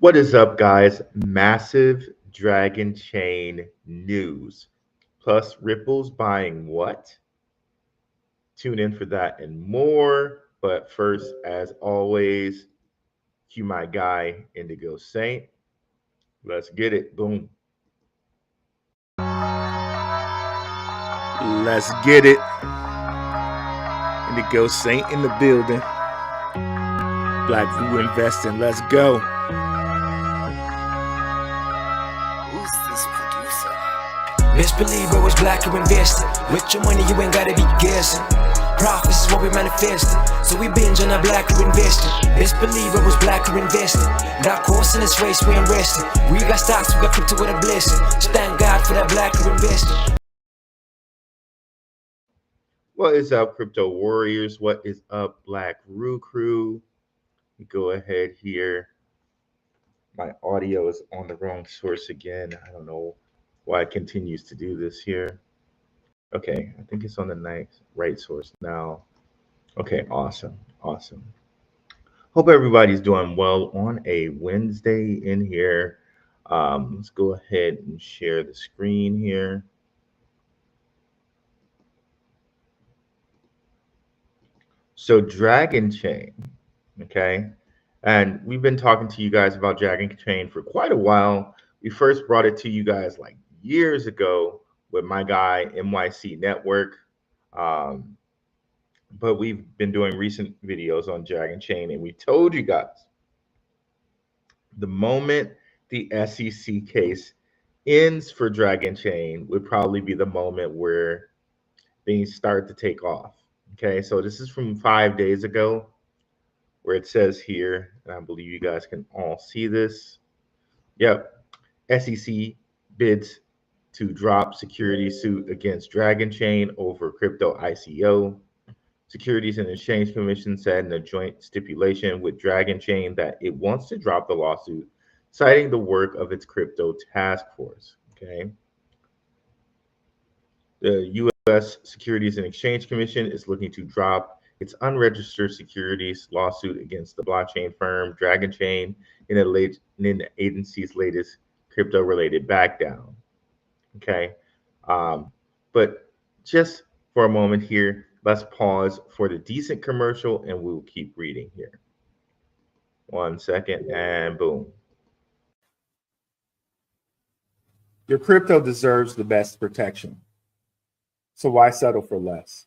What is up, guys? Massive Dragon Chain news. Plus, Ripple's buying what? Tune in for that and more. But first, as always, cue my guy, Indigo Saint. Let's get it. Boom. Let's get it. Indigo Saint in the building. Blackrue Investing. Let's go. Who's this producer? Best believe it was Blackrue Investing. With your money, you ain't gotta be guessing. Profits is what we manifesting. So we binge on our Blackrue Investing. Best believe it was Blackrue Investing. Dark horse in this race, we ain't resting. We got stocks, we got crypto with a blessing. So thank God for that Blackrue Investing. What is up, crypto warriors? What is up, Blackrue crew? Go ahead here. My audio is on the wrong source again. I don't know why it continues to do this here. Okay, I think it's on the right source now. Okay, awesome. Hope everybody's doing well on a Wednesday in here. Let's go ahead and share the screen here. So Dragonchain, okay? And we've been talking to you guys about Dragonchain for quite a while. We first brought it to you guys like years ago with my guy NYC Network. Um, but we've been doing recent videos on Dragonchain, and we told you guys the moment the SEC case ends for Dragonchain would probably be the moment where things start to take off. Okay, so this is from 5 days ago, where it says here, and I believe you guys can all see this. Yep, SEC bids to drop security suit against Dragonchain over crypto ICO. Securities and Exchange Commission said in a joint stipulation with Dragonchain that it wants to drop the lawsuit, citing the work of its crypto task force. Okay. The U.S. Securities and Exchange Commission is looking to drop its unregistered securities lawsuit against the blockchain firm Dragonchain in the agency's latest crypto-related backdown. Okay. But just for a moment here, let's pause for the decent commercial and we'll keep reading here. 1 second and boom. Your crypto deserves the best protection. So why settle for less?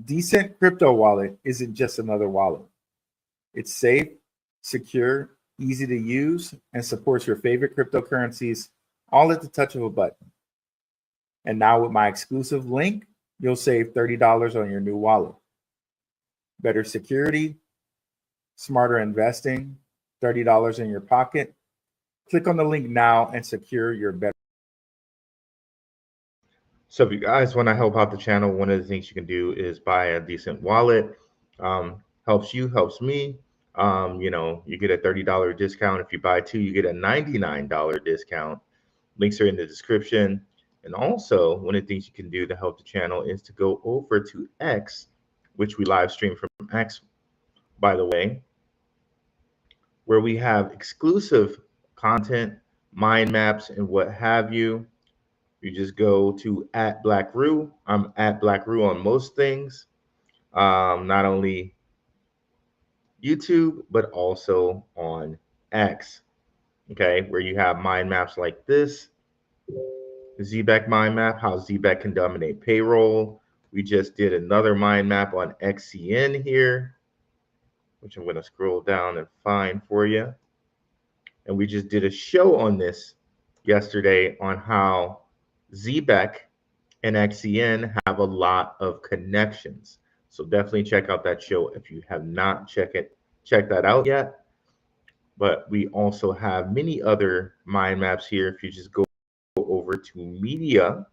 DCENT Crypto Wallet isn't just another wallet. It's safe, secure, easy to use, and supports your favorite cryptocurrencies all at the touch of a button. And now with my exclusive link, you'll save $30 on your new wallet. Better security, smarter investing, $30 in your pocket. Click on the link now and secure your better. So if you guys want to help out the channel, one of the things you can do is buy a DCENT wallet. Helps you, helps me. You get a $30 discount. If you buy two, you get a $99 discount. Links are in the description. And also, one of the things you can do to help the channel is to go over to X, which we live stream from X, by the way, where we have exclusive content, mind maps, and what have you. You just go to @Blackrue. I'm @Blackrue on most things, not only YouTube, but also on X, okay, where you have mind maps like this. ZBEC mind map, how ZBEC can dominate payroll. We just did another mind map on XCN here, which I'm going to scroll down and find for you. And we just did a show on this yesterday on how ZBEC and XCN have a lot of connections. So definitely check out that show if you have not checked that out yet. But we also have many other mind maps here. If you just go over to media,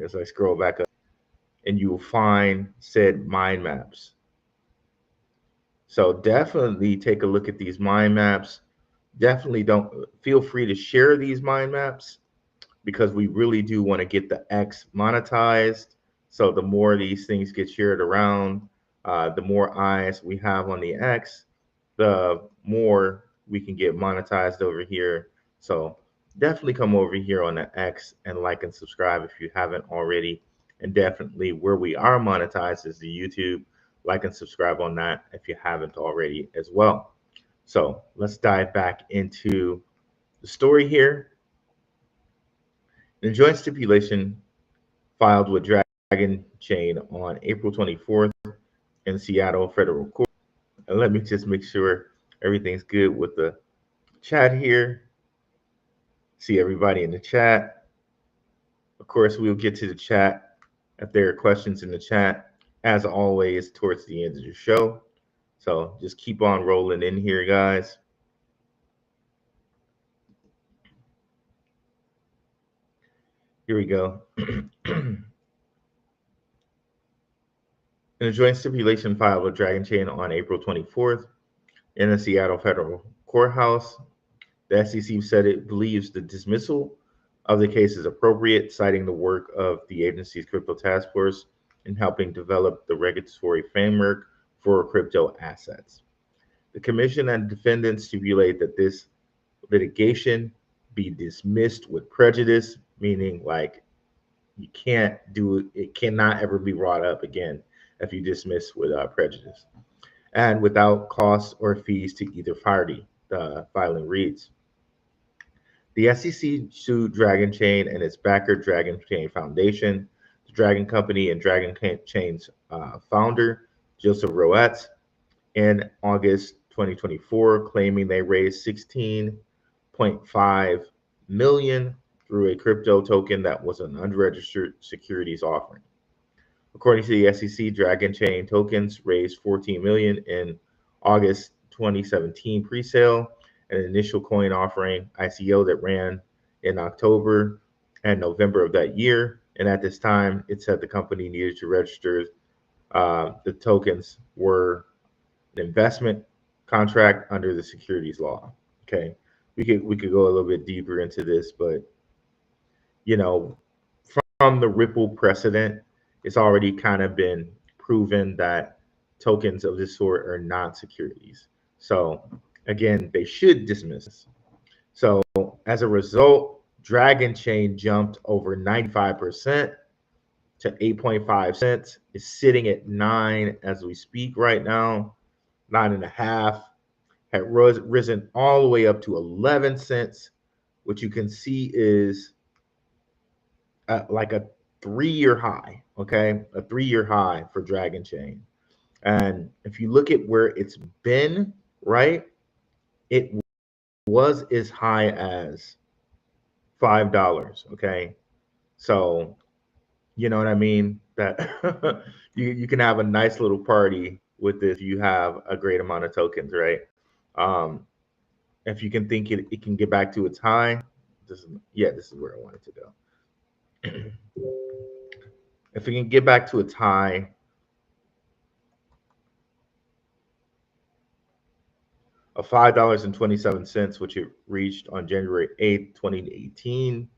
as I scroll back up, and you will find said mind maps. So definitely take a look at these mind maps. Definitely don't feel free to share these mind maps, because we really do want to get the X monetized. So the more these things get shared around, the more eyes we have on the X, the more we can get monetized over here. So definitely come over here on the X and like and subscribe if you haven't already. And definitely where we are monetized is the YouTube. Like and subscribe on that if you haven't already as well. So let's dive back into the story here. The joint stipulation filed with Dragonchain on April 24th in Seattle federal court. And let me just make sure everything's good with the chat here. See everybody in the chat. Of course, we'll get to the chat if there are questions in the chat, as always, towards the end of the show. So just keep on rolling in here, guys. Here we go. In a joint stipulation filed with Dragonchain on April 24th in the Seattle federal courthouse, the SEC said it believes the dismissal of the case is appropriate, citing the work of the agency's crypto task force in helping develop the regulatory framework for crypto assets. The commission and defendants stipulate that this litigation be dismissed with prejudice, meaning like you can't do it, it cannot ever be brought up again if you dismiss with prejudice, and without costs or fees to either party, the filing reads. The SEC sued Dragonchain and its backer, Dragonchain Foundation, the Dragon Company, and Dragonchain's founder, Joseph Roets, in August 2024, claiming they raised $16.5 million through a crypto token that was an unregistered securities offering. According to the SEC, Dragonchain tokens raised $14 million in August 2017 pre-sale, an initial coin offering ICO that ran in October and November of that year. And at this time, it said the company needed to register the tokens were an investment contract under the securities law. Okay, we could go a little bit deeper into this, but you know, from the Ripple precedent, it's already kind of been proven that tokens of this sort are not securities. So again, they should dismiss. So as a result, Dragonchain jumped over 95% to 8.5 cents. Is sitting at 9 as we speak right now, 9.5. Had risen all the way up to 11 cents, which you can see is like a 3-year high, okay? A 3-year high for Dragonchain. And if you look at where it's been, right, it was as high as $5, okay? So, you know what I mean? That you can have a nice little party with this. You have a great amount of tokens, right? If you can think it can get back to its high, this is where I wanted to go. If it can get back to its high of $5.27, which it reached on January 8th, 2018.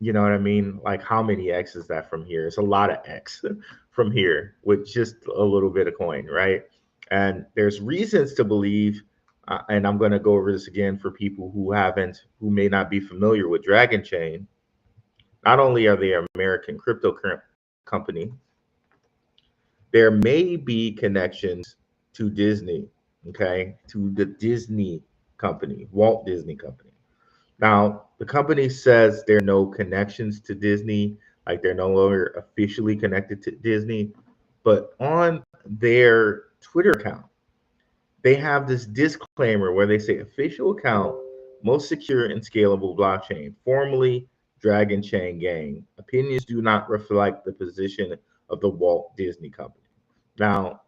You know what I mean? Like, how many X is that from here? It's a lot of X from here with just a little bit of coin, right? And there's reasons to believe, and I'm going to go over this again for people who may not be familiar with Dragonchain. Not only are they an American crypto company, there may be connections to Disney, okay, to the Disney company, Walt Disney Company. Now, the company says there are no connections to Disney, like they're no longer officially connected to Disney, but on their Twitter account, they have this disclaimer where they say official account, most secure and scalable blockchain, formerly Dragonchain gang. Opinions do not reflect the position of the Walt Disney Company. Now,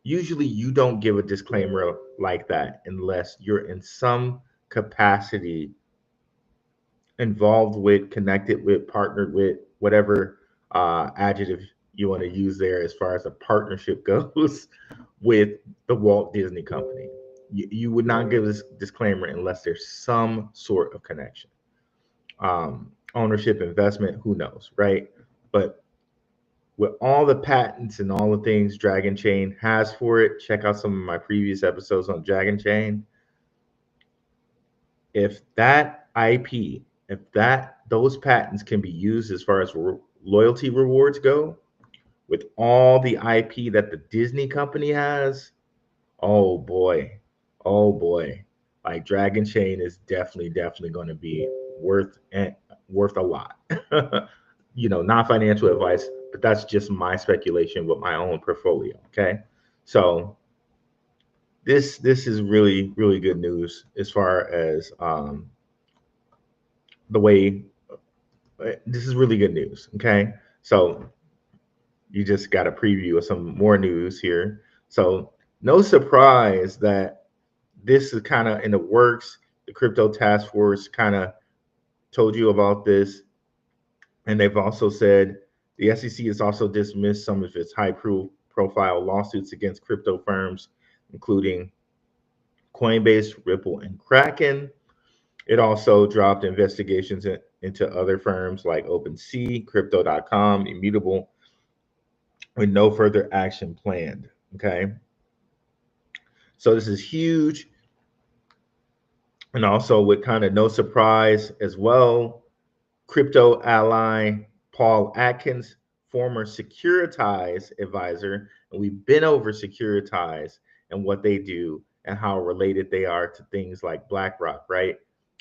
usually you don't give a disclaimer like that unless you're in some capacity involved with, connected with, partnered with, whatever adjective you want to use there as far as a partnership goes with the Walt Disney Company. You would not give this disclaimer unless there's some sort of connection. Ownership, investment, who knows, right? But with all the patents and all the things Dragonchain has for it, check out some of my previous episodes on Dragonchain. if that IP, if those patents can be used as far as loyalty rewards go, with all the IP that the Disney company has, oh boy, oh boy, like Dragonchain is definitely going to be worth a lot. Not financial advice, but that's just my speculation with my own portfolio. Okay, so this is really good news as far as the way. This is really good news. Okay, so you just got a preview of some more news here. So no surprise that this is kind of in the works. The crypto task force kind of told you about this, and they've also said the SEC has also dismissed some of its high-profile lawsuits against crypto firms, including Coinbase, Ripple, and Kraken. It also dropped investigations into other firms like OpenSea, Crypto.com, Immutable, with no further action planned. Okay. So this is huge. And also, with kind of no surprise as well, crypto ally Paul Atkins, former Securitize advisor, and we've been over Securitize and what they do and how related they are to things like BlackRock, right?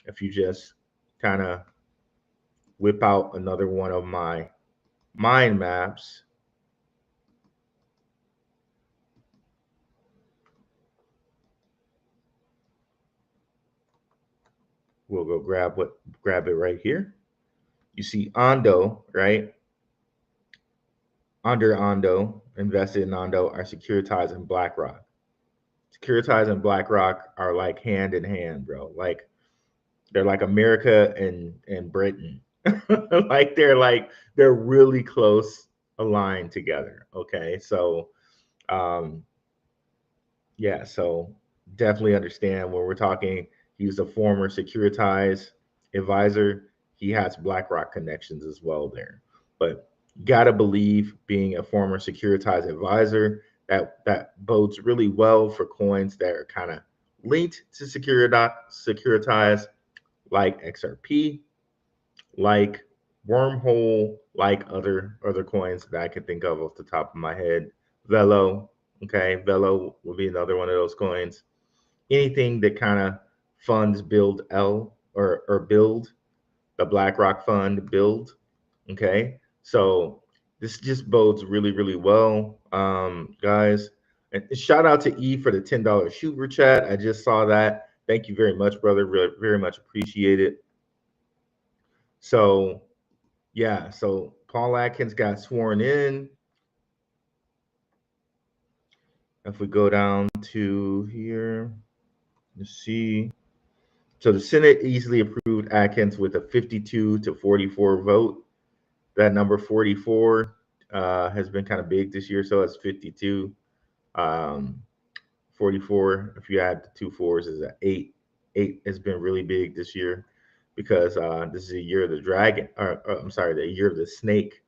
If you just kind of whip out another one of my mind maps. We'll go grab it right here. You see Ondo, right? Under Ondo, invested in Ondo are Securitize and BlackRock. Securitize and BlackRock are like hand in hand, bro. Like they're like America and Britain. They're really close aligned together. Okay. So yeah, so definitely understand when we're talking, he was a former Securitize advisor. He has BlackRock connections as well there. But gotta believe, being a former Securitize advisor, that bodes really well for coins that are kind of linked to Securitize, like XRP, like Wormhole, like other coins that I can think of off the top of my head. Velo, okay, Velo will be another one of those coins. Anything that kind of funds build L or build the BlackRock fund build. Okay, so this just bodes really well, guys. And shout out to E for the $10 super chat. I just saw that. Thank you very much, brother. Really, very much appreciate it. So yeah, so Paul Atkins got sworn in. If we go down to here, let's see. So the Senate easily approved Atkins with a 52-44 vote. That number 44 has been kind of big this year, so it's 52. 44, if you add the 2 4s, is an 8. 8 has been really big this year because this is a year of the dragon, or I'm sorry, the year of the snake,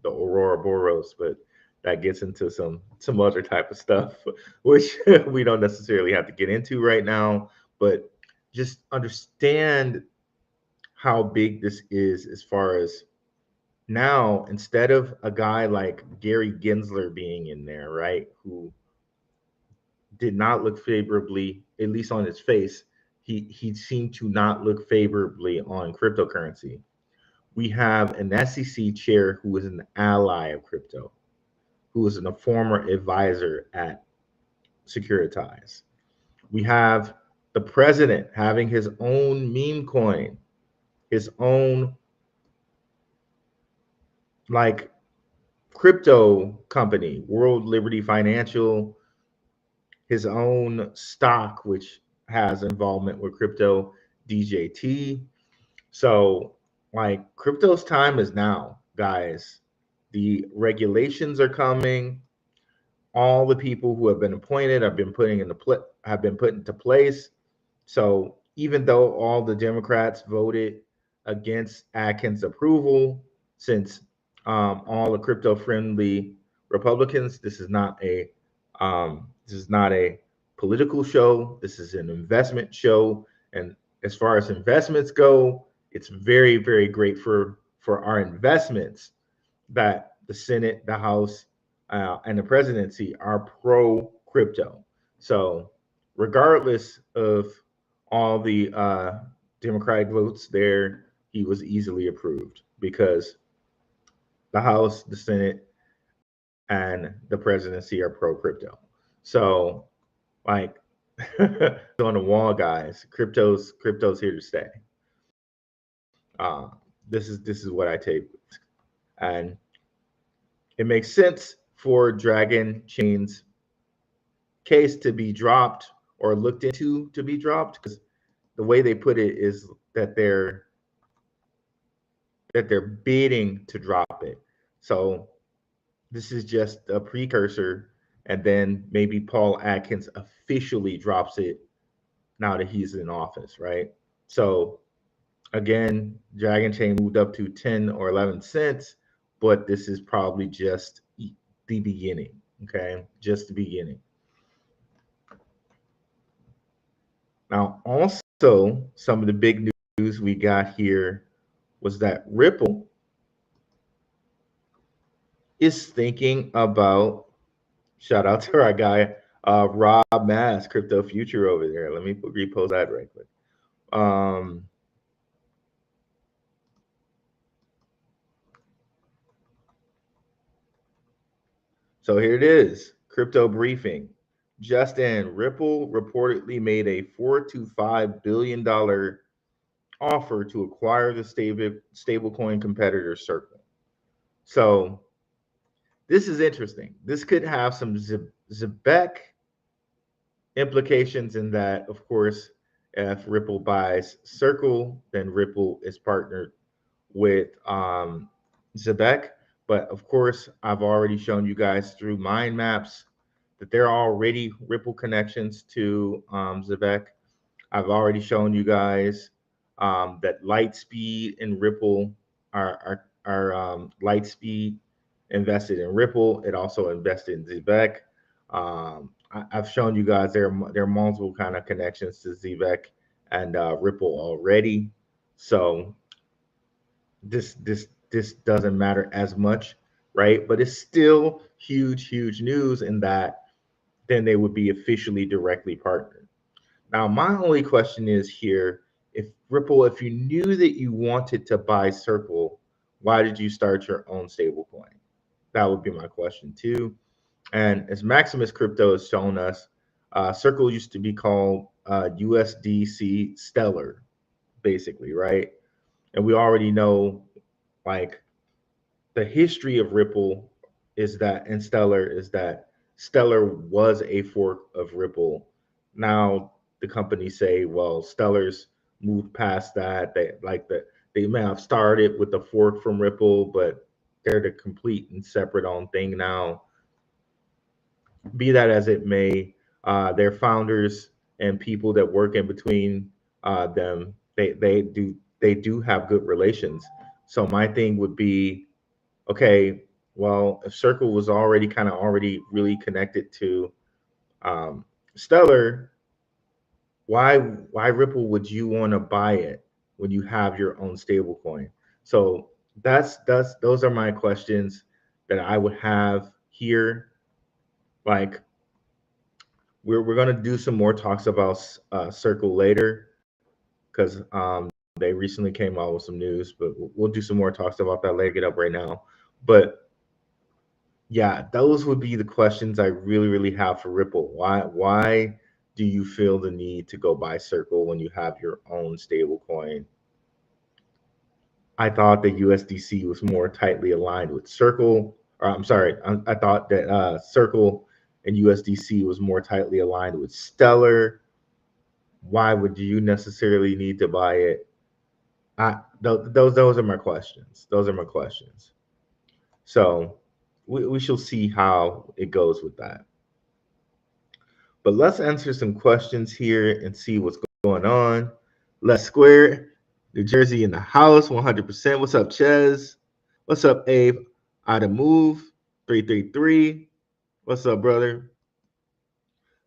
the Aurora Boros, but that gets into some other type of stuff, which we don't necessarily have to get into right now. But just understand how big this is as far as now, instead of a guy like Gary Gensler being in there, right, who did not look favorably, at least on his face, he seemed to not look favorably on cryptocurrency. We have an SEC chair who is an ally of crypto, who is a former advisor at Securitize. We have the president having his own meme coin, his own like crypto company, World Liberty Financial, his own stock, which has involvement with crypto, DJT. So, like, crypto's time is now, guys. The regulations are coming. All the people who have been appointed have been put into place. So, even though all the Democrats voted against Atkins' approval, since all the crypto-friendly Republicans, this is not a political show. This is an investment show, and as far as investments go, it's very, very great for our investments that the Senate, the House, and the presidency are pro crypto. So, regardless of all the Democratic votes there, he was easily approved because the House, the Senate, and the presidency are pro crypto. So, like, on the wall, guys, crypto's here to stay. Uh, this is what I take, and it makes sense for Dragonchain's case to be dropped or looked into to be dropped because the way they put it is that they're bidding to drop it. So this is just a precursor, and then maybe Paul Atkins officially drops it now that he's in office, right? So again, Dragonchain moved up to 10 or 11 cents, but this is probably just the beginning, okay? Just the beginning. Now, also, some of the big news we got here was that Ripple is thinking about, shout out to our guy, Rob Mass, Crypto Future over there. Let me repost that right quick. So here it is, crypto briefing. Just in, Ripple reportedly made a $4 to $5 billion offer to acquire the stablecoin competitor Circle. So this is interesting. This could have some Zebek implications in that, of course, if Ripple buys Circle, then Ripple is partnered with Zebek. But of course, I've already shown you guys through mind maps that there are already Ripple connections to Zebek. I've already shown you guys that Lightspeed and Ripple are Lightspeed invested in Ripple. It also invested in Zebek. I've shown you guys there are multiple kind of connections to Zebek and Ripple already. So this doesn't matter as much, right? But it's still huge news in that then they would be officially directly partnered. Now, my only question is here, if Ripple, if you knew that you wanted to buy Circle, why did you start your own stablecoin? That would be my question too. And as Maximus Crypto has shown us, Circle used to be called USDC Stellar, basically, right? And we already know, like, the history of Ripple is that, and Stellar is that Stellar was a fork of Ripple. Now the companies say, well, Stellar's moved past that. They may have started with the fork from Ripple, but they're the complete and separate own thing now. Be that as it may, their founders and people that work in between them, they do have good relations. So my thing would be, okay, well, if Circle was already really connected to Stellar, why Ripple would you want to buy it when you have your own stablecoin? So those are my questions that I would have here. Like, we're gonna do some more talks about Circle later because they recently came out with some news, but we'll do some more talks about that later. Get up right now, but yeah, those would be the questions I really have for Ripple. Why do you feel the need to go buy Circle when you have your own stablecoin? I thought that USDC was more tightly aligned with Circle. Or I'm sorry, I thought that Circle and USDC was more tightly aligned with Stellar. Why would you necessarily need to buy it? Those are my questions. Those are my questions. So we shall see how it goes with that. But let's answer some questions here and see what's going on. Let's Square, New Jersey in the house, 100%. What's up, Ches? What's up, Abe? I'd move 333. What's up, brother?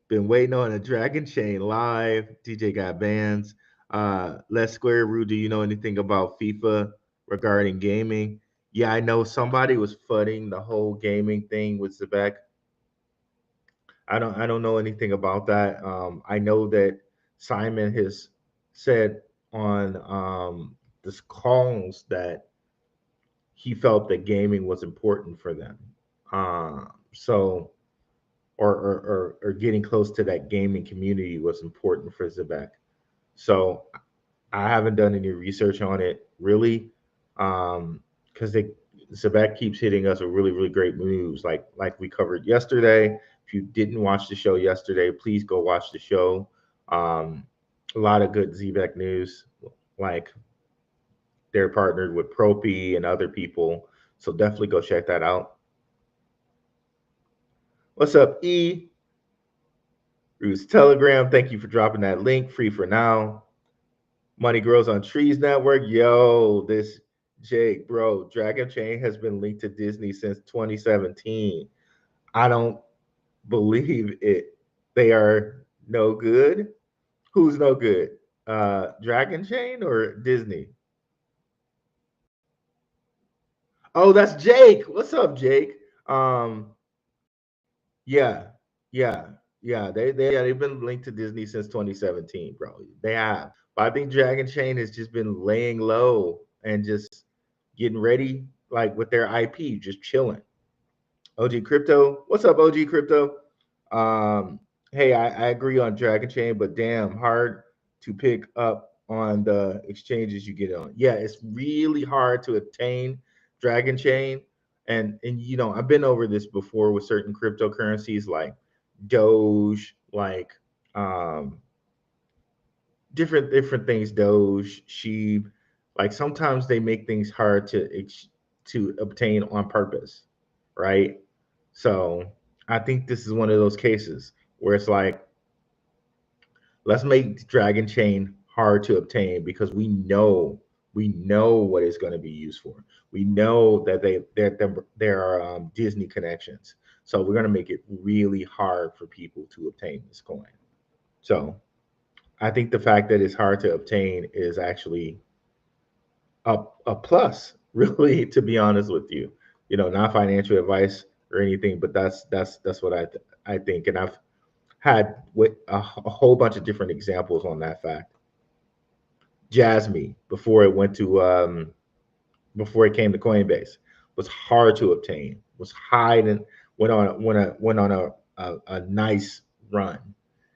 Been waiting on a Dragonchain live. DJ got bands. Let's Square Rue, do you know anything about FIFA regarding gaming? Yeah, I know somebody was flooding the whole gaming thing with Zebek. I don't know anything about that. I know that Simon has said on this calls that he felt that gaming was important for them. So or getting close to that gaming community was important for Zebek. So I haven't done any research on it really, because they Zebek keeps hitting us with really really great news, like we covered yesterday. If you didn't watch the show yesterday, please go watch the show. Um, a lot of good Zebek news, like they're partnered with Propi and other people, so definitely go check that out. What's up, E? Ruth's Telegram. Thank you for dropping that link. Free for now. Money Grows on Trees Network. Yo, this Jake, bro, Dragonchain has been linked to Disney since 2017. I don't believe it. They are no good. Who's no good? Dragonchain or Disney? Oh, that's Jake. What's up, Jake? Um, yeah, yeah, yeah. They've been linked to Disney since 2017, bro. They have. But I think Dragon Chain has just been laying low and just getting ready, like with their IP, just chilling. OG Crypto, what's up, OG Crypto? Um, hey, I agree on Dragon Chain, but damn, hard to pick up on the exchanges you get on. Yeah, it's really hard to obtain Dragon Chain, and I've been over this before with certain cryptocurrencies like Doge, like um different things, Doge, Sheep. Like sometimes they make things hard to obtain on purpose, right? So I think this is one of those cases where it's like, let's make Dragon Chain hard to obtain because we know what it's going to be used for. We know that there are Disney connections, so we're going to make it really hard for people to obtain this coin. So I think the fact that it's hard to obtain is actually a plus, really, to be honest with you. Not financial advice or anything, but that's what I think, and I've had with a whole bunch of different examples on that fact. Jasmine, before it came to Coinbase, was hard to obtain, was high and went on a nice run,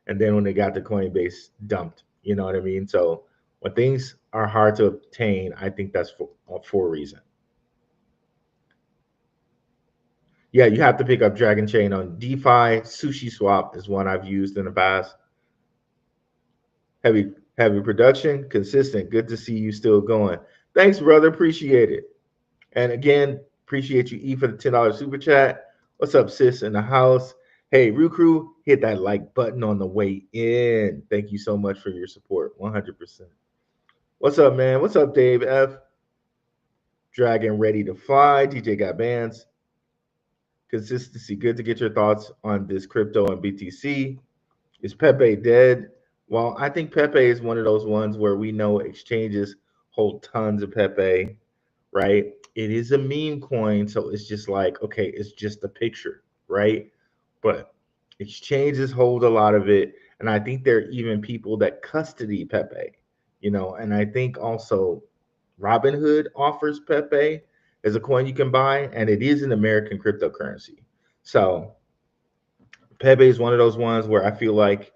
and then when they got to Coinbase, dumped. You know what I mean? So when things are hard to obtain, I think that's for a reason. Yeah, you have to pick up Dragon Chain on DeFi. Sushi Swap is one I've used in the past. Heavy production, consistent. Good to see you still going. Thanks, brother. Appreciate it. And again, appreciate you, E, for the $10 super chat. What's up, sis, in the house? Hey, Rue Crew, hit that like button on the way in. Thank you so much for your support. 100%. What's up, man? What's up, Dave F? Dragon ready to fly. DJ got bands. Consistency. Good to get your thoughts on this crypto and BTC. Is Pepe dead? Well, I think Pepe is one of those ones where we know exchanges hold tons of Pepe, right? It is a meme coin, so it's just like, okay, it's just a picture, right? But exchanges hold a lot of it. And I think there are even people that custody Pepe, and I think also Robinhood offers Pepe as a coin you can buy, and it is an American cryptocurrency. So Pepe is one of those ones where I feel like,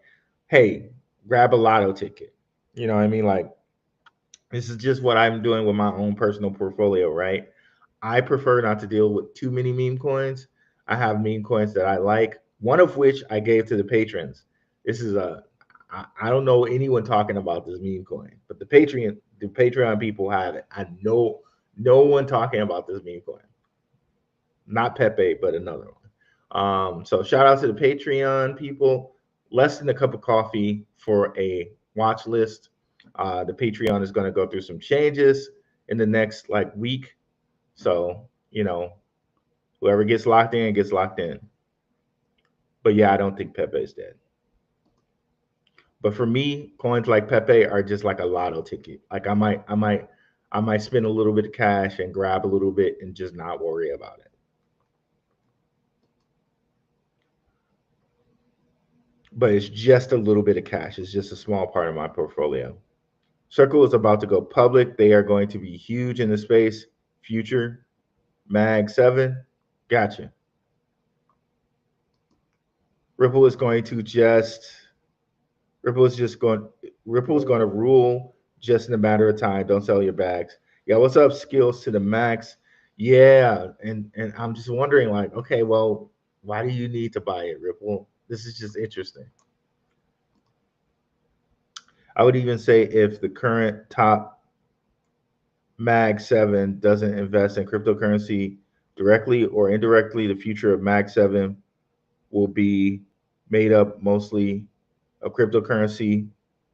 hey, grab a lotto ticket. You know what I mean? Like, this is just what I'm doing with my own personal portfolio, right? I prefer not to deal with too many meme coins. I have meme coins that I like, one of which I gave to the patrons. This is I don't know anyone talking about this meme coin, but the Patreon people have it. I know no one talking about this meme coin. Not Pepe, but another one. So shout out to the Patreon people. Less than a cup of coffee for a watch list. The Patreon is going to go through some changes in the next week. So, whoever gets locked in gets locked in. But yeah, I don't think Pepe is dead. But for me, coins like Pepe are just like a lotto ticket. Like I might spend a little bit of cash and grab a little bit and just not worry about it. But it's just a little bit of cash. It's just a small part of my portfolio. Circle is about to go public. They are going to be huge in the space. Future Mag 7. Gotcha. Ripple is going to just Ripple is just going Ripple is going to rule just in a matter of time. Don't sell your bags. Yeah, what's up? Skills to the max. Yeah, and I'm just wondering, like, okay, well, why do you need to buy it, Ripple? This is just interesting. I would even say if the current top Mag 7 doesn't invest in cryptocurrency directly or indirectly, the future of Mag 7 will be made up mostly of cryptocurrency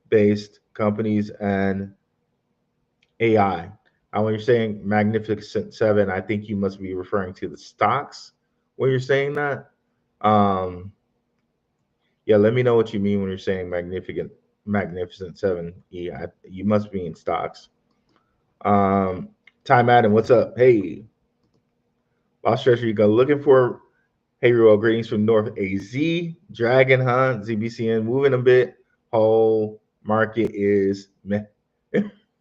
based companies and AI. When you're saying Magnificent Seven, I think you must be referring to the stocks when you're saying that. Um, yeah, let me know what you mean when you're saying Magnificent Seven. Yeah, you must be in stocks. Um, Time Adam, what's up? Hey, Lost Treasure, you go looking for. Hey, real greetings from North AZ. Dragon Hunt, ZBCN moving a bit. Whole market is meh.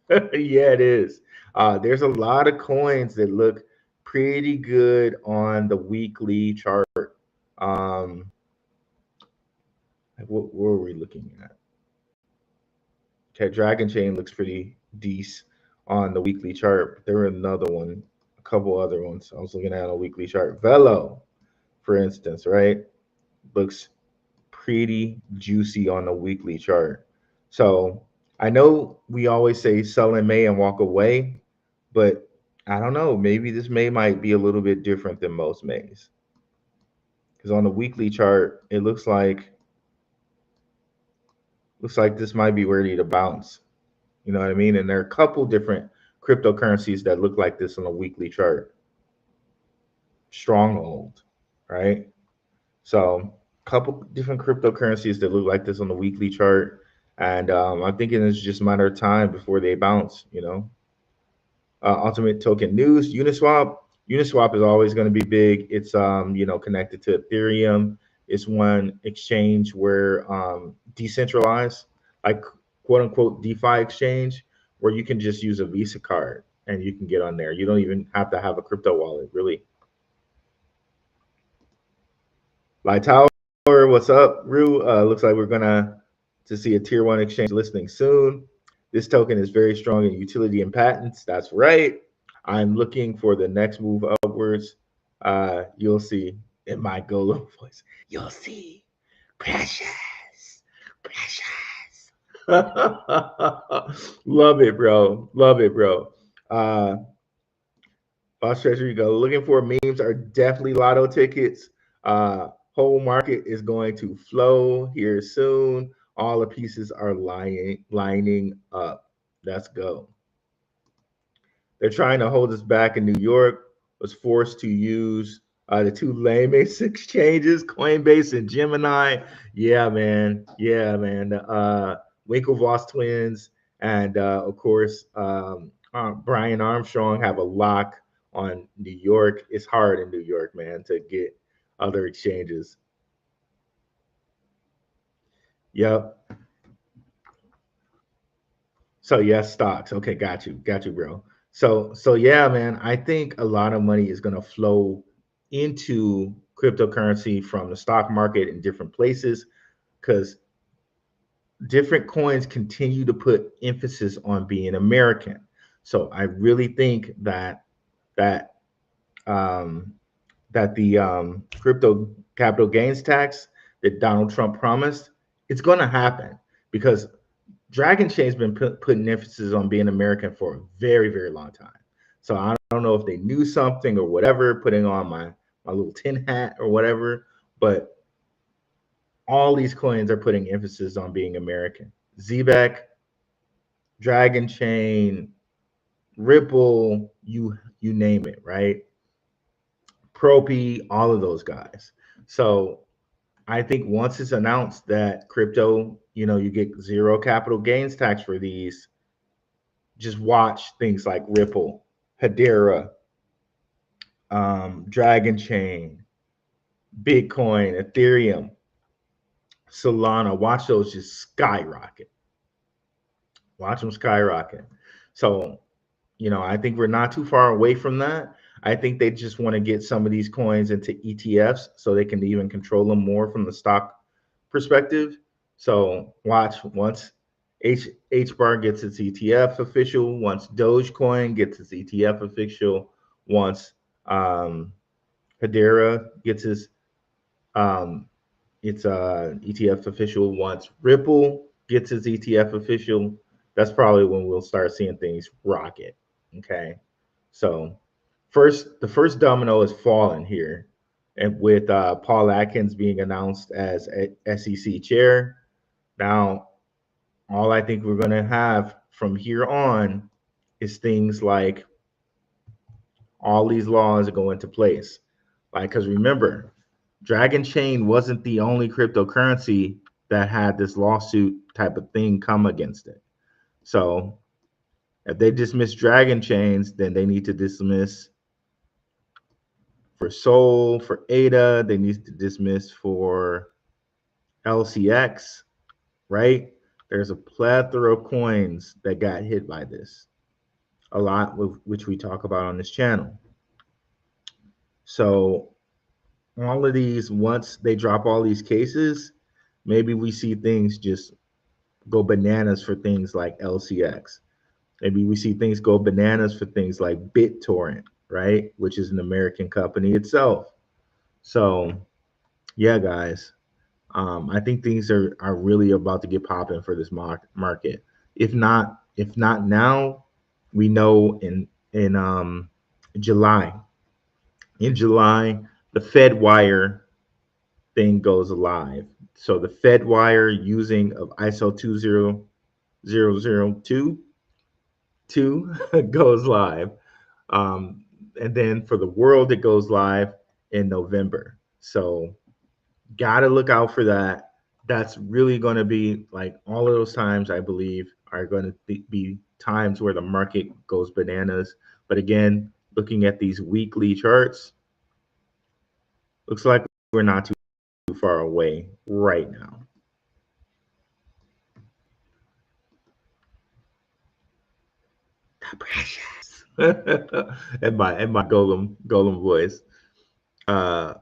Yeah, it is. There's a lot of coins that look pretty good on the weekly chart. Um, what were we looking at? Okay, Dragonchain looks pretty decent on the weekly chart. There were another one, a couple other ones I was looking at on a weekly chart. Velo, for instance, right? Looks pretty juicy on the weekly chart. So I know we always say sell in May and walk away, but I don't know. Maybe this May might be a little bit different than most Mays. Because on the weekly chart, it looks like this might be ready to bounce. You know what I mean? And there are a couple different cryptocurrencies that look like this on a weekly chart. Stronghold, right? So a couple different cryptocurrencies that look like this on the weekly chart. And I'm thinking it's just a matter of time before they bounce, you know. Ultimate token news, Uniswap. Uniswap is always going to be big. It's connected to Ethereum. It's one exchange where decentralized, like quote unquote DeFi exchange, where you can just use a Visa card and you can get on there. You don't even have to have a crypto wallet, really. Light Tower, what's up, Rue? Looks like we're gonna to see a tier one exchange listing soon. This token is very strong in utility and patents. That's right. I'm looking for the next move upwards. You'll see in my Golem voice. You'll see. Precious. Precious. Love it, bro. Love it, bro. Lost Treasure, you go. Looking for memes are definitely lotto tickets. Whole market is going to flow here soon. All the pieces are lining up. Let's go. They're trying to hold us back in New York. Was forced to use the two lamest exchanges, Coinbase and Gemini. Yeah, man. Yeah, man. The Winklevoss twins and of course Brian Armstrong have a lock on New York. It's hard in New York, man, to get other exchanges. Yep. So yes, stocks. Okay, got you, bro. So yeah, man. I think a lot of money is gonna flow into cryptocurrency from the stock market in different places because different coins continue to put emphasis on being American. So I really think that um, that the crypto capital gains tax that Donald Trump promised, it's going to happen because Dragonchain's been putting emphasis on being American for a very, very long time. So I don't know if they knew something or whatever, putting on my little tin hat or whatever, but all these coins are putting emphasis on being American. Zbec, Dragonchain, Ripple, you name it, right? Propy, all of those guys. So I think once it's announced that crypto, you get zero capital gains tax for these, just watch things like Ripple, Hedera, Dragonchain, Bitcoin, Ethereum, Solana. Watch those just skyrocket. Watch them skyrocket. So, I think we're not too far away from that. I think they just want to get some of these coins into ETFs so they can even control them more from the stock perspective. So watch once H bar gets its ETF official, once Dogecoin gets its ETF official, once Hedera gets um, its ETF official, once Ripple gets its ETF official. That's probably when we'll start seeing things rocket. Okay, so the first domino is falling here, and with Paul Atkins being announced as a SEC chair. Now, all I think we're going to have from here on is things like all these laws go into place. Like, because remember, Dragonchain wasn't the only cryptocurrency that had this lawsuit type of thing come against it. So if they dismiss Dragonchains, then they need to dismiss for Sol, for ADA, they need to dismiss for LCX, right? There's a plethora of coins that got hit by this, a lot of which we talk about on this channel. So all of these, once they drop all these cases, maybe we see things just go bananas for things like LCX. Maybe we see things go bananas for things like BitTorrent, right? Which is an American company itself. So yeah, guys, I think things are really about to get popping for this market. If not now, we know in July. In July, the FedWire thing goes live. So the FedWire using of ISO 20002 goes live. And then for the world, it goes live in November. So gotta look out for that. That's really going to be like all of those times, I believe, are going to be times where the market goes bananas. But again, looking at these weekly charts, looks like we're not too far away right now. The precious. and my golem voice. Uh,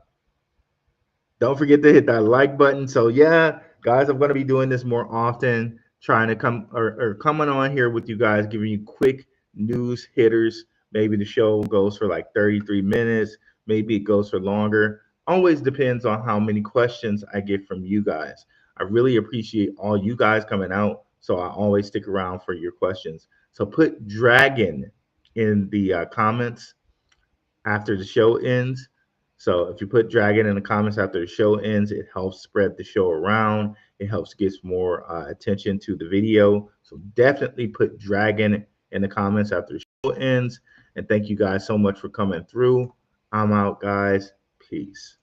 Don't forget to hit that like button. So yeah, guys, I'm going to be doing this more often, trying to come or coming on here with you guys, giving you quick news hitters. Maybe the show goes for like 33 minutes. Maybe it goes for longer. Always depends on how many questions I get from you guys. I really appreciate all you guys coming out. So I always stick around for your questions. So put dragon in the comments after the show ends. So if you put dragon in the comments after the show ends, it helps spread the show around. It helps get more attention to the video. So definitely put dragon in the comments after the show ends. And thank you guys so much for coming through. I'm out, guys. Peace.